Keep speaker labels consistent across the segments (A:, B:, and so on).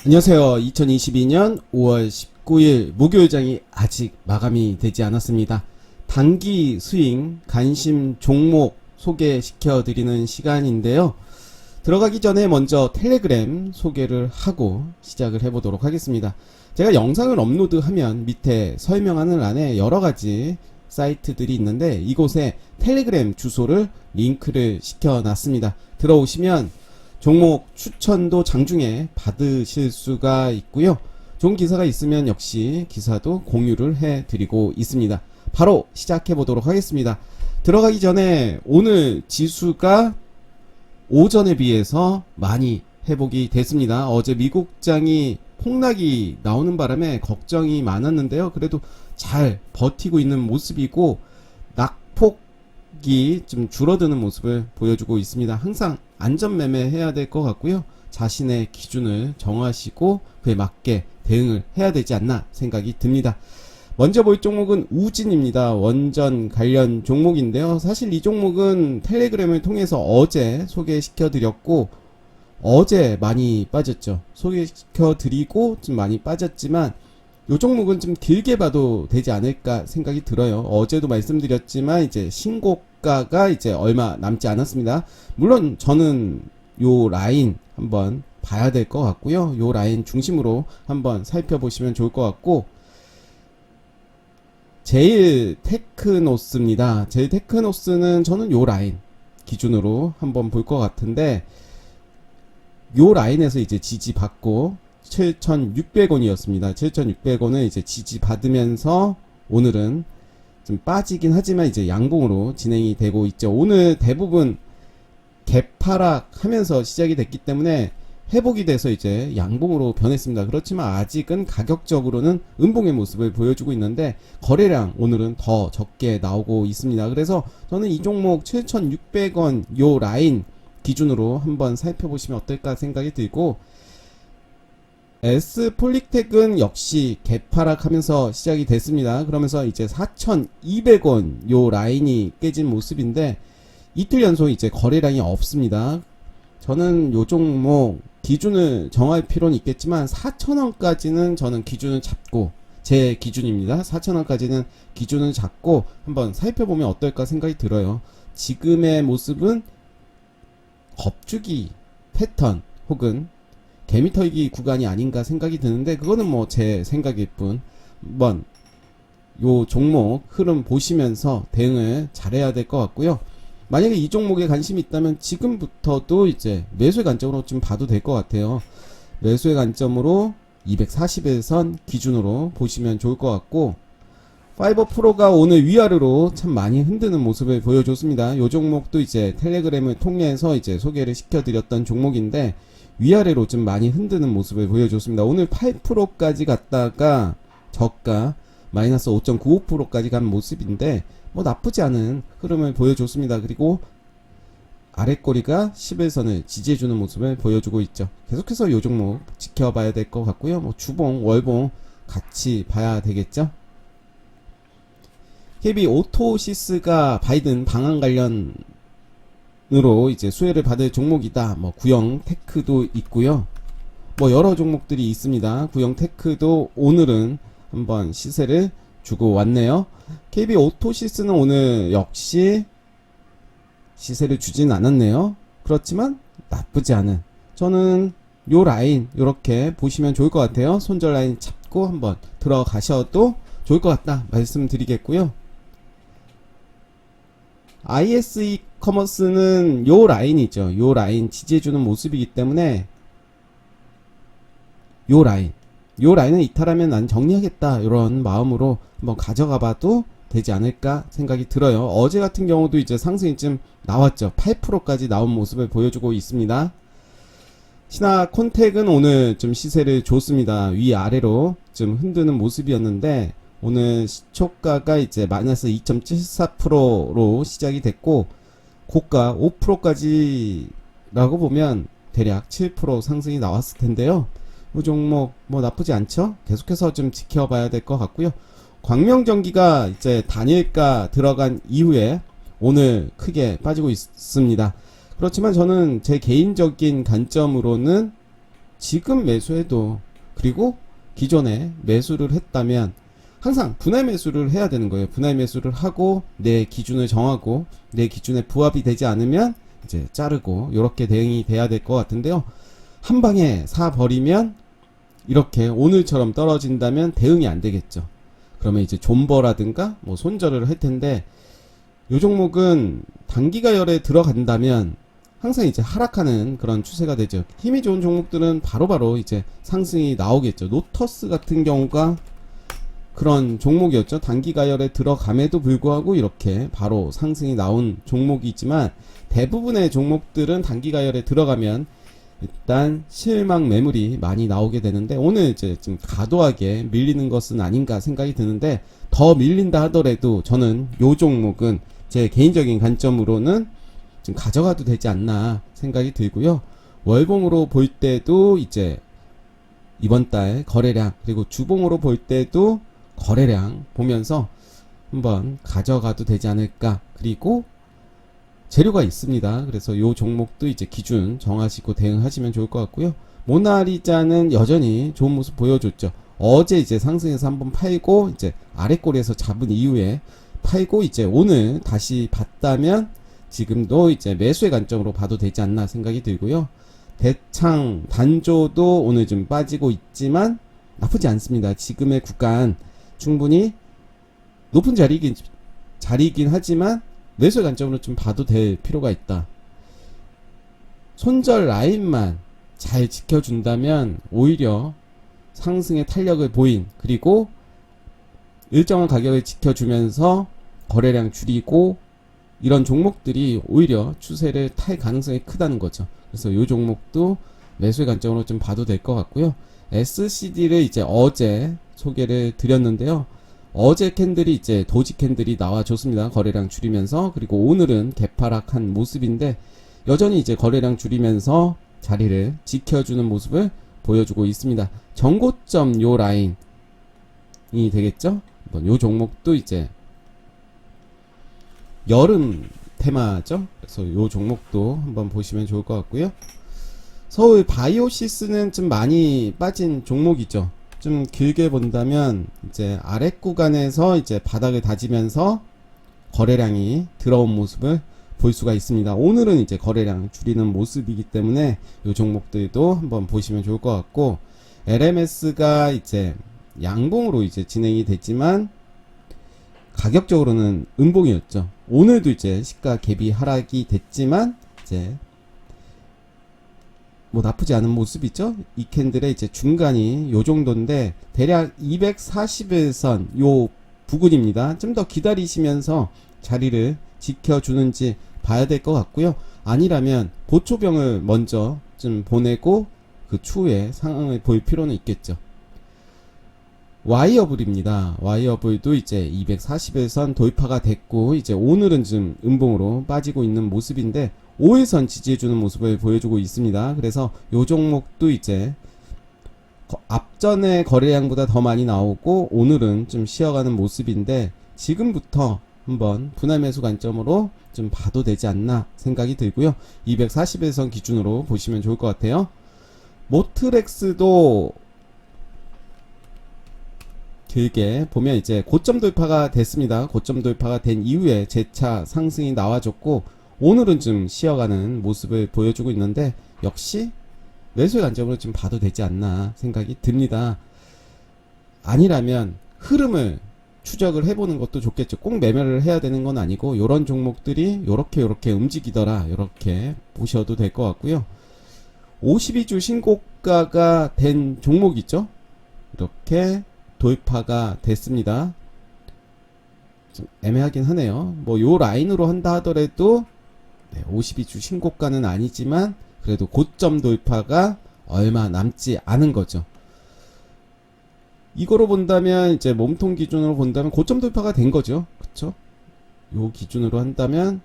A: 안녕하세요. 2022년 5월 19일 목요일장이 아직 마감이 되지 않았습니다. 단기 스윙 관심 종목 소개시켜 드리는 시간인데요. 들어가기 전에 먼저 텔레그램 소개를 하고 시작을 해보도록 하겠습니다. 제가 영상을 업로드하면 밑에 설명하는 란에 여러가지 사이트들이 있는데 이곳에 텔레그램 주소를 링크를 시켜놨습니다. 들어오시면 종목 추천도 장중에 받으실 수가 있고요. 좋은 기사가 있으면 역시 기사도 공유를 해드리고 있습니다. 바로 시작해 보도록 하겠습니다. 들어가기 전에 오늘 지수가 오전에 비해서 많이 회복이 됐습니다. 어제 미국장이 폭락이 나오는 바람에 걱정이 많았는데요. 그래도 잘 버티고 있는 모습이고 낙폭이 좀 줄어드는 모습을 보여주고 있습니다. 항상 안전매매 해야 될 것 같고요. 자신의 기준을 정하시고 그에 맞게 대응을 해야 되지 않나 생각이 듭니다. 먼저 볼 종목은 우진입니다. 원전 관련 종목인데요. 사실 이 종목은 텔레그램을 통해서 어제 소개시켜 드렸고 어제 많이 빠졌죠. 소개시켜 드리고 좀 많이 빠졌지만 이 종목은 좀 길게 봐도 되지 않을까 생각이 들어요. 어제도 말씀드렸지만 이제 신고가가 이제 얼마 남지 않았습니다. 물론 저는 요 라인 한번 봐야 될 것 같고요. 요 라인 중심으로 한번 살펴보시면 좋을 것 같고 제일 테크노스입니다. 제일 테크노스는 저는 요 라인 기준으로 한번 볼 것 같은데 요 라인에서 이제 지지받고 7,600원이었습니다. 7,600원을 이제 지지받으면서 오늘은 좀 빠지긴 하지만 이제 양봉으로 진행이 되고 있죠. 오늘 대부분 개파락 하면서 시작이 됐기 때문에 회복이 돼서 이제 양봉으로 변했습니다. 그렇지만 아직은 가격적으로는 음봉의 모습을 보여주고 있는데 거래량 오늘은 더 적게 나오고 있습니다. 그래서 저는 이 종목 7,600원 요 라인 기준으로 한번 살펴보시면 어떨까 생각이 들고 S폴릭텍은 역시 개파락하면서 시작이 됐습니다. 그러면서 이제 4,200원 요 라인이 깨진 모습인데 이틀 연속 이제 거래량이 없습니다. 저는 요 종목 기준을 정할 필요는 있겠지만 4,000원까지는 저는 기준을 잡고 제 기준입니다. 4,000원까지는 기준을 잡고 한번 살펴보면 어떨까 생각이 들어요. 지금의 모습은 겁주기 패턴 혹은 개미털기 구간이 아닌가 생각이 드는데 그거는 뭐 제 생각일 뿐 한번 요 종목 흐름 보시면서 대응을 잘해야 될 것 같고요. 만약에 이 종목에 관심이 있다면 지금부터도 이제 매수의 관점으로 좀 봐도 될 것 같아요. 매수의 관점으로 241선 기준으로 보시면 좋을 것 같고 파이버 프로가 오늘 위아래로 참 많이 흔드는 모습을 보여줬습니다. 요 종목도 이제 텔레그램을 통해서 이제 소개를 시켜드렸던 종목인데 위아래로 좀 많이 흔드는 모습을 보여줬습니다. 오늘 8%까지 갔다가 저가 마이너스 5.95%까지 간 모습인데 뭐 나쁘지 않은 흐름을 보여줬습니다. 그리고 아랫꼬리가 11선을 지지해주는 모습을 보여주고 있죠. 계속해서 요 종목 지켜봐야 될 것 같고요. 뭐 주봉, 월봉 같이 봐야 되겠죠. KB 오토시스가 바이든 방한 관련으로 이제 수혜를 받을 종목이다. 뭐 구형 테크도 있고요. 뭐 여러 종목들이 있습니다. 구형 테크도 오늘은 한번 시세를 주고 왔네요. KB 오토시스는 오늘 역시 시세를 주진 않았네요. 그렇지만 나쁘지 않은 저는 요 라인 요렇게 보시면 좋을 것 같아요. 손절 라인 잡고 한번 들어가셔도 좋을 것 같다 말씀드리겠고요. ISE 커머스는 요 라인이죠. 요 라인 지지해주는 모습이기 때문에 요 라인을 이탈하면 난 정리하겠다 이런 마음으로 한번 가져가 봐도 되지 않을까 생각이 들어요. 어제 같은 경우도 이제 상승이 좀 나왔죠. 8%까지 나온 모습을 보여주고 있습니다. 신화콘텍은 오늘 좀 시세를 줬습니다. 위아래로 좀 흔드는 모습이었는데 오늘 시초가가 이제 마이너스 2.74%로 시작이 됐고 고가 5%까지 라고 보면 대략 7% 상승이 나왔을 텐데요. 이 종목 뭐 나쁘지 않죠? 계속해서 좀 지켜봐야 될 것 같고요. 광명전기가 이제 단일가 들어간 이후에 오늘 크게 빠지고 있습니다. 그렇지만 저는 제 개인적인 관점으로는 지금 매수해도, 그리고 기존에 매수를 했다면 항상 분할 매수를 해야 되는 거예요. 분할 매수를 하고 내 기준을 정하고 내 기준에 부합이 되지 않으면 이제 자르고, 이렇게 대응이 돼야 될 것 같은데요. 한 방에 사 버리면 이렇게 오늘처럼 떨어진다면 대응이 안 되겠죠. 그러면 이제 존버라든가 뭐 손절을 할 텐데, 요 종목은 단기가열에 들어간다면 항상 이제 하락하는 그런 추세가 되죠. 힘이 좋은 종목들은 바로바로 이제 상승이 나오겠죠. 노터스 같은 경우가 그런 종목이었죠. 단기가열에 들어감에도 불구하고 이렇게 바로 상승이 나온 종목이지만, 대부분의 종목들은 단기가열에 들어가면 일단 실망 매물이 많이 나오게 되는데, 오늘 이제 좀 과도하게 밀리는 것은 아닌가 생각이 드는데, 더 밀린다 하더라도 저는 요 종목은 제 개인적인 관점으로는 좀 가져가도 되지 않나 생각이 들고요. 월봉으로 볼 때도 이제 이번 달 거래량, 그리고 주봉으로 볼 때도 거래량 보면서 한번 가져가도 되지 않을까. 그리고 재료가 있습니다. 그래서 요 종목도 이제 기준 정하시고 대응하시면 좋을 것 같고요. 모나리자는 여전히 좋은 모습 보여줬죠. 어제 이제 상승해서 한번 팔고 이제 아래꼬리에서 잡은 이후에 팔고 이제 오늘 다시 봤다면 지금도 이제 매수의 관점으로 봐도 되지 않나 생각이 들고요. 대창 단조도 오늘 좀 빠지고 있지만 나쁘지 않습니다. 지금의 구간 충분히 높은 자리이긴 하지만 매수의 관점으로 좀 봐도 될 필요가 있다. 손절 라인만 잘 지켜준다면 오히려 상승의 탄력을 보인, 그리고 일정한 가격을 지켜주면서 거래량 줄이고 이런 종목들이 오히려 추세를 탈 가능성이 크다는 거죠. 그래서 이 종목도 매수의 관점으로 좀 봐도 될 것 같고요. SCD를 이제 어제 소개를 드렸는데요. 어제 캔들이 이제 도지 캔들이 나와줬습니다. 거래량 줄이면서. 그리고 오늘은 개파락한 모습인데 여전히 이제 거래량 줄이면서 자리를 지켜주는 모습을 보여주고 있습니다. 전고점 요 라인이 되겠죠? 요 종목도 이제 여름 테마죠. 그래서 요 종목도 한번 보시면 좋을 것 같고요. 서울 바이오시스는 좀 많이 빠진 종목이죠. 좀 길게 본다면 이제 아랫 구간에서 이제 바닥을 다지면서 거래량이 들어온 모습을 볼 수가 있습니다. 오늘은 이제 거래량 줄이는 모습이기 때문에 이 종목들도 한번 보시면 좋을 것 같고, LMS가 이제 양봉으로 이제 진행이 됐지만 가격적으로는 음봉이었죠. 오늘도 이제 시가 갭이 하락이 됐지만 이제 뭐 나쁘지 않은 모습이죠. 이 캔들의 이제 중간이 요 정도인데 대략 241선 요 부근입니다. 좀 더 기다리시면서 자리를 지켜주는지 봐야 될 것 같고요. 아니라면 보초병을 먼저 좀 보내고 그 추후에 상황을 볼 필요는 있겠죠. 와이어블입니다. 와이어블도 이제 241선 돌파가 됐고 이제 오늘은 좀 음봉으로 빠지고 있는 모습인데 5일선 지지해주는 모습을 보여주고 있습니다. 그래서 요 종목도 이제 앞전에 거래량보다 더 많이 나오고 오늘은 좀 쉬어가는 모습인데 지금부터 한번 분할 매수 관점으로 좀 봐도 되지 않나 생각이 들고요. 241선 기준으로 보시면 좋을 것 같아요. 모트렉스도 길게 보면 이제 고점 돌파가 됐습니다. 고점 돌파가 된 이후에 재차 상승이 나와줬고 오늘은 좀 쉬어가는 모습을 보여주고 있는데 역시 매수의 관점으로 좀 봐도 되지 않나 생각이 듭니다. 아니라면 흐름을 추적을 해보는 것도 좋겠죠. 꼭 매매를 해야 되는 건 아니고 요런 종목들이 요렇게 움직이더라 요렇게 보셔도 될 것 같고요. 52주 신고가가 된 종목 있죠. 이렇게 돌파가 됐습니다. 좀 애매하긴 하네요. 뭐 요 라인으로 한다 하더라도 52주 신고가는 아니지만 그래도 고점 돌파가 얼마 남지 않은 거죠. 이거로 본다면 이제 몸통 기준으로 본다면 고점 돌파가 된 거죠. 그쵸? 요 기준으로 한다면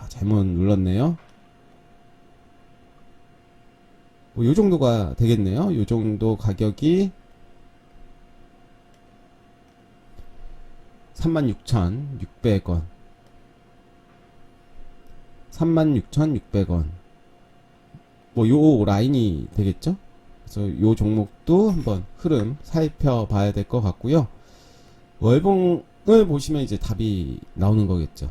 A: 잘못 눌렀네요. 뭐 요 정도가 되겠네요. 요 정도 가격이 36,600원 36,600원 뭐 요 라인이 되겠죠. 그래서 요 종목도 한번 흐름 살펴봐야 될 것 같고요. 월봉을 보시면 이제 답이 나오는 거겠죠.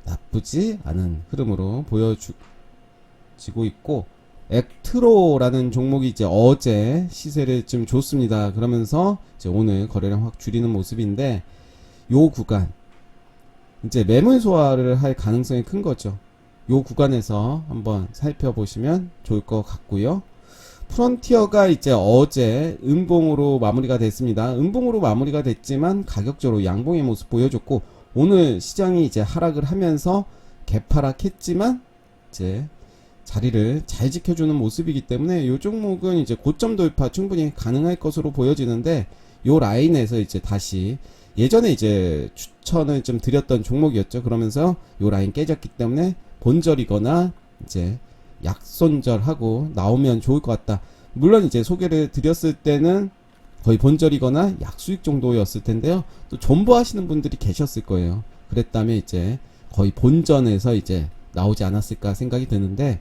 A: 나쁘지 않은 흐름으로 보여지고 있고, 액트로라는 종목이 이제 어제 시세를 좀 줬습니다. 그러면서 이제 오늘 거래량 확 줄이는 모습인데, 요 구간 이제 매물 소화를 할 가능성이 큰 거죠. 요 구간에서 한번 살펴보시면 좋을 것 같고요. 프론티어가 이제 어제 음봉으로 마무리가 됐습니다. 음봉으로 마무리가 됐지만 가격적으로 양봉의 모습 보여줬고, 오늘 시장이 이제 하락을 하면서 개파락했지만 이제 자리를 잘 지켜주는 모습이기 때문에 이 종목은 이제 고점 돌파 충분히 가능할 것으로 보여지는데, 요 라인에서 이제 다시 예전에 이제 추천을 좀 드렸던 종목이었죠. 그러면서 요 라인 깨졌기 때문에 본절이거나 이제 약손절하고 나오면 좋을 것 같다. 물론 이제 소개를 드렸을 때는 거의 본절이거나 약수익 정도였을 텐데요. 또 존버하시는 분들이 계셨을 거예요. 그랬다면 이제 거의 본전에서 이제 나오지 않았을까 생각이 드는데,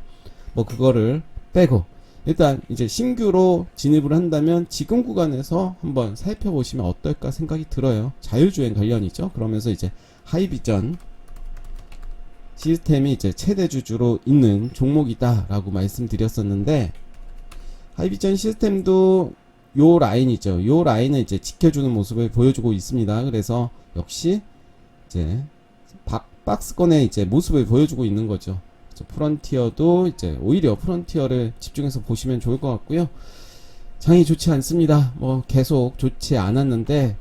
A: 뭐 그거를 빼고 일단 이제 신규로 진입을 한다면 지금 구간에서 한번 살펴보시면 어떨까 생각이 들어요. 자율주행 관련이죠. 그러면서 이제 하이비전 시스템이 이제 최대 주주로 있는 종목이다라고 말씀드렸었는데, 하이비전 시스템도 요 라인이죠. 요 라인을 이제 지켜주는 모습을 보여주고 있습니다. 그래서 역시 이제 박스권의 이제 모습을 보여주고 있는 거죠. 프론티어도 이제 오히려 프론티어를 집중해서 보시면 좋을 것 같고요. 장이 좋지 않습니다. 뭐 계속 좋지 않았는데,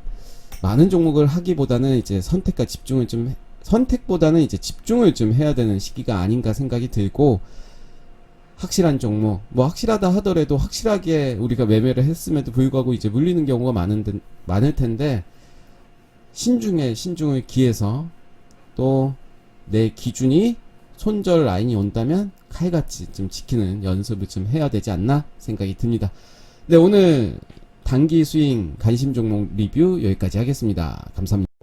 A: 많은 종목을 하기보다는 이제 선택보다는 이제 집중을 좀 해야 되는 시기가 아닌가 생각이 들고, 확실한 종목, 뭐 확실하다 하더라도 확실하게 우리가 매매를 했음에도 불구하고 이제 물리는 경우가 많을 텐데, 신중에 신중을 기해서 또 내 기준이 손절 라인이 온다면 칼같이 좀 지키는 연습을 좀 해야 되지 않나 생각이 듭니다. 네, 오늘 단기 스윙 관심 종목 리뷰 여기까지 하겠습니다. 감사합니다.